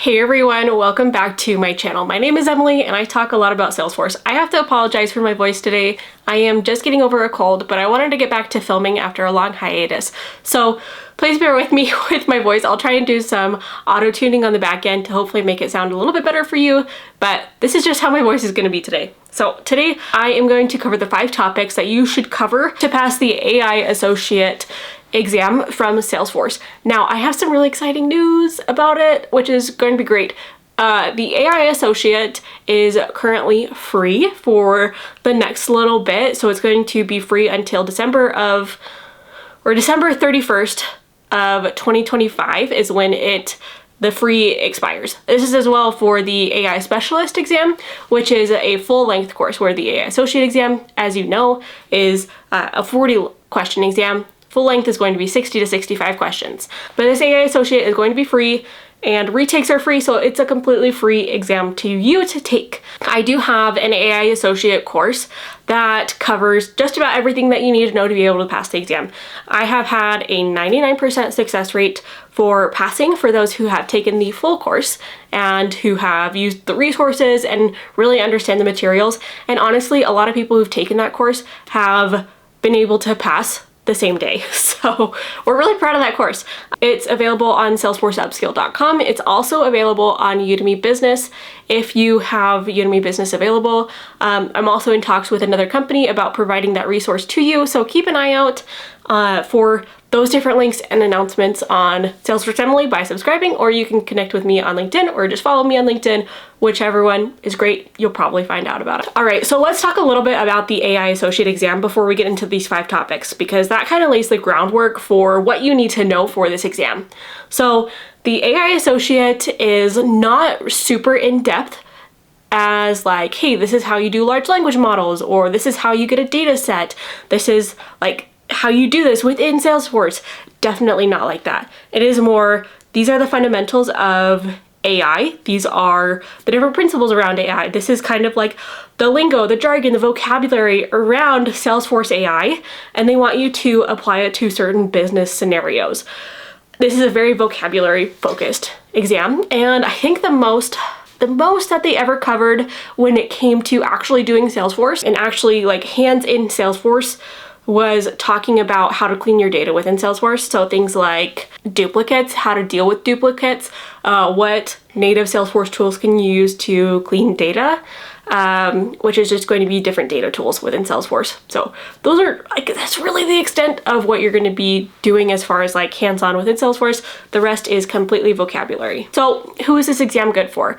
Hey everyone, welcome back to my channel. My name is Emily and I talk a lot about Salesforce. I have to apologize for my voice today. I am just getting over a cold, but I wanted to get back to filming after a long hiatus. So please bear with me with my voice. I'll try and do some auto-tuning on the back end to hopefully make it sound a little bit better for you, but this is just how my voice is going to be today. So today I am going to cover the 5 topics that you should cover to pass the AI Associate Exam from Salesforce. Now, I have some really exciting news about it, which is going to be great. The AI Associate is currently free for the next little bit, so it's going to be free until December 31st of 2025 is when the free expires. This is as well for the AI Specialist exam, which is a full-length course, where the AI Associate exam, as you know, is a 40-question exam. Full length is going to be 60 to 65 questions. But this AI Associate is going to be free, and retakes are free, so it's a completely free exam to you to take. I do have an AI Associate course that covers just about everything that you need to know to be able to pass the exam. I have had a 99% success rate for passing for those who have taken the full course and who have used the resources and really understand the materials. And honestly, a lot of people who've taken that course have been able to pass the same day. So we're really proud of that course. It's available on salesforceupskill.com. It's also available on Udemy Business if you have Udemy Business available. I'm also in talks with another company about providing that resource to you, so keep an eye out for those different links and announcements on Salesforce Emily by subscribing, or you can connect with me on LinkedIn or just follow me on LinkedIn. Whichever one is great, you'll probably find out about it. All right, so let's talk a little bit about the AI Associate exam before we get into these 5 topics, because that kind of lays the groundwork for what you need to know for this exam. So the AI Associate is not super in-depth as like, hey, this is how you do large language models, or this is how you get a data set. This is like how you do this within Salesforce. Definitely not like that. It is more, these are the fundamentals of AI. These are the different principles around AI. This is kind of like the lingo, the jargon, the vocabulary around Salesforce AI, and they want you to apply it to certain business scenarios. This is a very vocabulary focused exam, and I think the most that they ever covered when it came to actually doing Salesforce and actually like hands in Salesforce was talking about how to clean your data within Salesforce. So things like duplicates, how to deal with duplicates, what native Salesforce tools can you use to clean data, which is just going to be different data tools within Salesforce. So those are like, that's really the extent of what you're going to be doing as far as like hands-on within Salesforce. The rest is completely vocabulary. So who is this exam good for?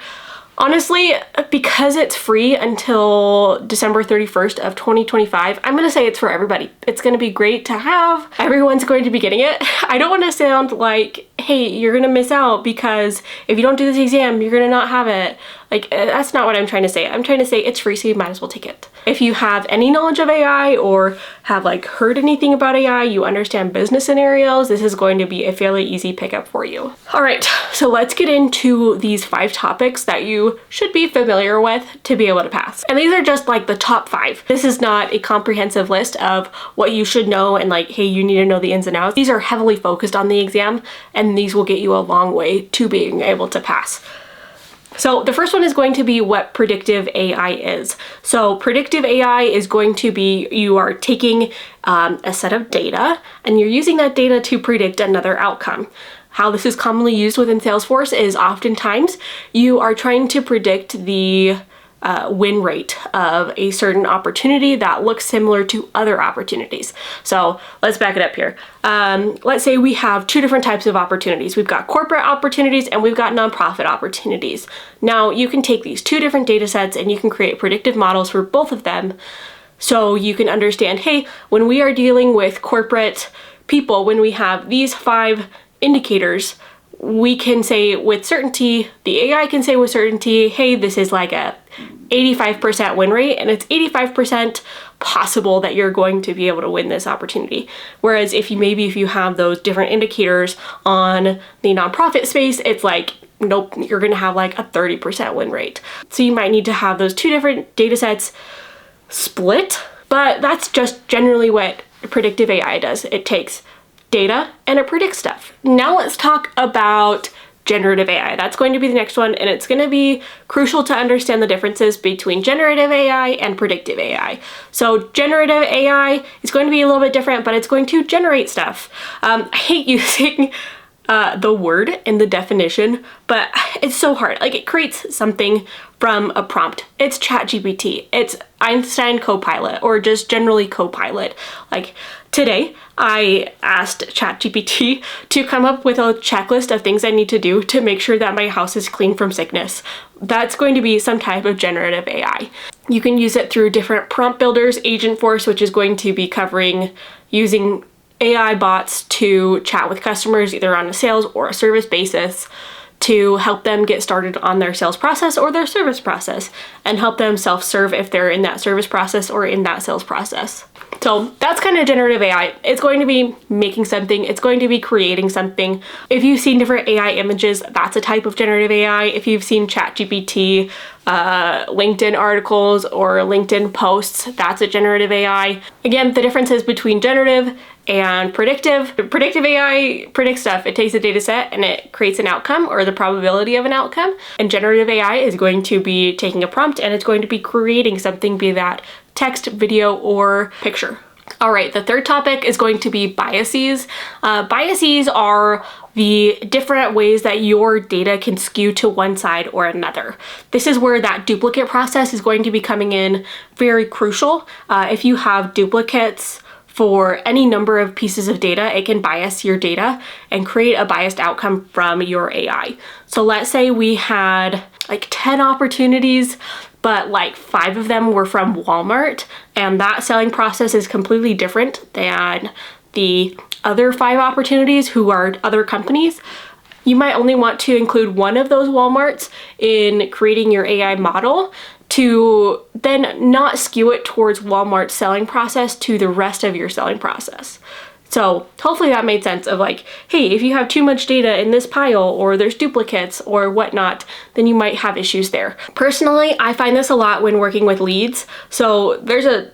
Honestly, because it's free until December 31st of 2025, I'm going to say it's for everybody. It's going to be great to have. Everyone's going to be getting it. I don't want to sound like, hey, you're going to miss out because if you don't do this exam, you're going to not have it. Like, that's not what I'm trying to say. I'm trying to say it's free, so you might as well take it. If you have any knowledge of AI or have like heard anything about AI, you understand business scenarios, this is going to be a fairly easy pickup for you. All right, so let's get into these 5 topics that you should be familiar with to be able to pass. And these are just like the top 5. This is not a comprehensive list of what you should know and like, hey, you need to know the ins and outs. These are heavily focused on the exam, and these will get you a long way to being able to pass. So the first one is going to be what predictive AI is. So predictive AI is going to be, you are taking a set of data and you're using that data to predict another outcome. How this is commonly used within Salesforce is oftentimes you are trying to predict the win rate of a certain opportunity that looks similar to other opportunities. So let's back it up here. Let's say we have 2 different types of opportunities. We've got corporate opportunities and we've got nonprofit opportunities. Now you can take these 2 different data sets and you can create predictive models for both of them. So you can understand, hey, when we are dealing with corporate people, when we have these 5 indicators, we can say with certainty, the AI can say with certainty, hey, this is like a 85% win rate, and it's 85% possible that you're going to be able to win this opportunity. Whereas if you have those different indicators on the nonprofit space, it's like, nope, you're gonna have like a 30% win rate. So you might need to have those 2 different data sets split, but that's just generally what predictive AI does. It takes data and it predicts stuff. Now let's talk about generative AI. That's going to be the next one, and it's going to be crucial to understand the differences between generative AI and predictive AI. So generative AI is going to be a little bit different, but it's going to generate stuff. I hate using the word in the definition, but it's so hard. Like, it creates something from a prompt. It's ChatGPT, it's Einstein Copilot, or just generally Copilot. Like, today I asked ChatGPT to come up with a checklist of things I need to do to make sure that my house is clean from sickness. That's going to be some type of generative AI. You can use it through different prompt builders, Agentforce, which is going to be covering using AI bots to chat with customers either on a sales or a service basis to help them get started on their sales process or their service process, and help them self-serve if they're in that service process or in that sales process. So that's kind of generative AI. It's going to be making something, it's going to be creating something. If you've seen different AI images, that's a type of generative AI. If you've seen ChatGPT, LinkedIn articles or LinkedIn posts, that's a generative AI. Again, the differences between generative and predictive. Predictive AI predicts stuff. It takes a data set and it creates an outcome or the probability of an outcome. And generative AI is going to be taking a prompt and it's going to be creating something, be that text, video, or picture. All right, the third topic is going to be biases. Biases are the different ways that your data can skew to one side or another. This is where that duplicate process is going to be coming in very crucial. If you have duplicates for any number of pieces of data, it can bias your data and create a biased outcome from your AI. So let's say we had like 10 opportunities, but like 5 of them were from Walmart, and that selling process is completely different than the other 5 opportunities who are other companies. You might only want to include one of those Walmarts in creating your AI model to then not skew it towards Walmart's selling process to the rest of your selling process. So hopefully that made sense of like, hey, if you have too much data in this pile or there's duplicates or whatnot, then you might have issues there. Personally, I find this a lot when working with leads. So there's a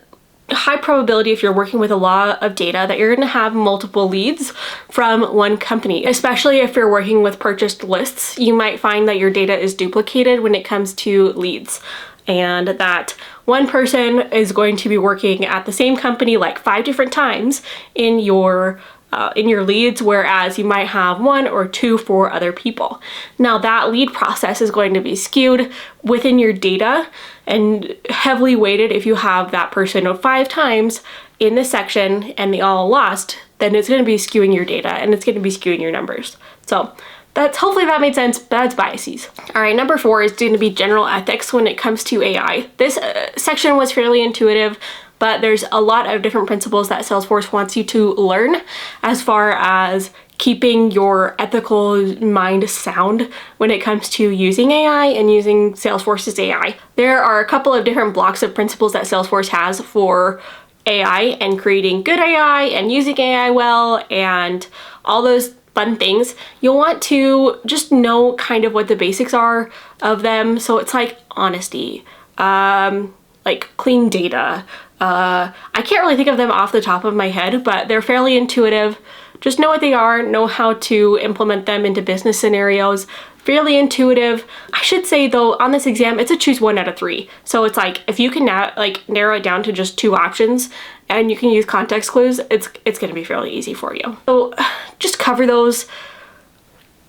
high probability if you're working with a lot of data that you're going to have multiple leads from one company, especially if you're working with purchased lists. You might find that your data is duplicated when it comes to leads, and that one person is going to be working at the same company like 5 different times in your leads, whereas you might have 1 or 2 for other people. Now that lead process is going to be skewed within your data and heavily weighted. If you have that person 5 times in this section and they all lost, then it's going to be skewing your data and it's going to be skewing your numbers. So hopefully that made sense. That's biases. All right, number 4 is going to be general ethics when it comes to AI. This section was fairly intuitive, but there's a lot of different principles that Salesforce wants you to learn as far as keeping your ethical mind sound when it comes to using AI and using Salesforce's AI. There are a couple of different blocks of principles that Salesforce has for AI and creating good AI and using AI well and all those fun things. You'll want to just know kind of what the basics are of them. So it's like honesty, like clean data. I can't really think of them off the top of my head, but they're fairly intuitive. Just know what they are, know how to implement them into business scenarios. Fairly intuitive. I should say though, on this exam, it's a choose 1 out of 3. So it's like, if you can narrow it down to just 2 options and you can use context clues, it's gonna be fairly easy for you. So just cover those,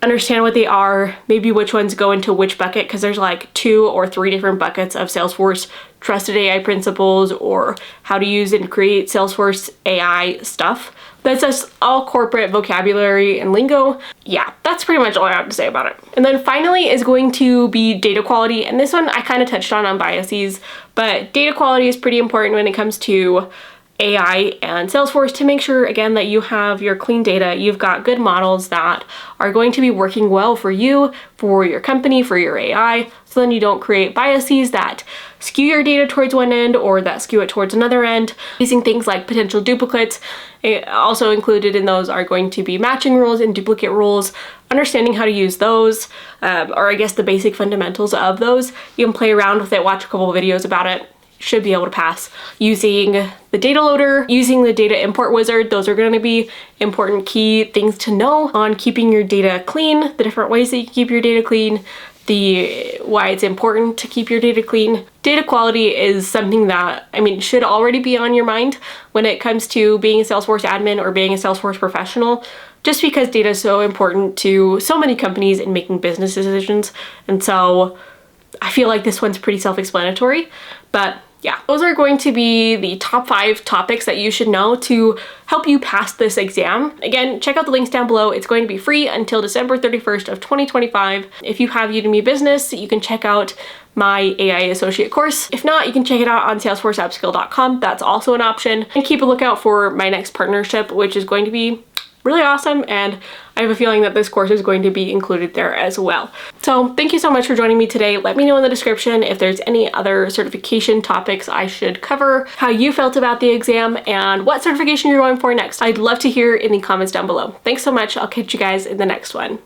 understand what they are, maybe which ones go into which bucket, because there's like 2 or 3 different buckets of Salesforce trusted AI principles or how to use and create Salesforce AI stuff. That's just all corporate vocabulary and lingo. Yeah, that's pretty much all I have to say about it. And then finally is going to be data quality. And this one I kind of touched on biases, but data quality is pretty important when it comes to AI and Salesforce to make sure, again, that you have your clean data, you've got good models that are going to be working well for you, for your company, for your AI, so then you don't create biases that skew your data towards one end or that skew it towards another end. Using things like potential duplicates, also included in those are going to be matching rules and duplicate rules, understanding how to use those, or I guess the basic fundamentals of those. You can play around with it, watch a couple of videos about it. should be able to pass using the data loader, using the data import wizard. Those are going to be important key things to know on keeping your data clean, the different ways that you keep your data clean, why it's important to keep your data clean. Data quality is something that, should already be on your mind when it comes to being a Salesforce admin or being a Salesforce professional, just because data is so important to so many companies in making business decisions. And so I feel like this one's pretty self-explanatory, but yeah, those are going to be the top 5 topics that you should know to help you pass this exam. Again, check out the links down below. It's going to be free until December 31st of 2025. If you have Udemy Business, you can check out my AI Associate course. If not, you can check it out on salesforceupskill.com. That's also an option. And keep a lookout for my next partnership, which is going to be really awesome, and I have a feeling that this course is going to be included there as well. So thank you so much for joining me today. Let me know in the description if there's any other certification topics I should cover, how you felt about the exam, and what certification you're going for next. I'd love to hear in the comments down below. Thanks so much. I'll catch you guys in the next one.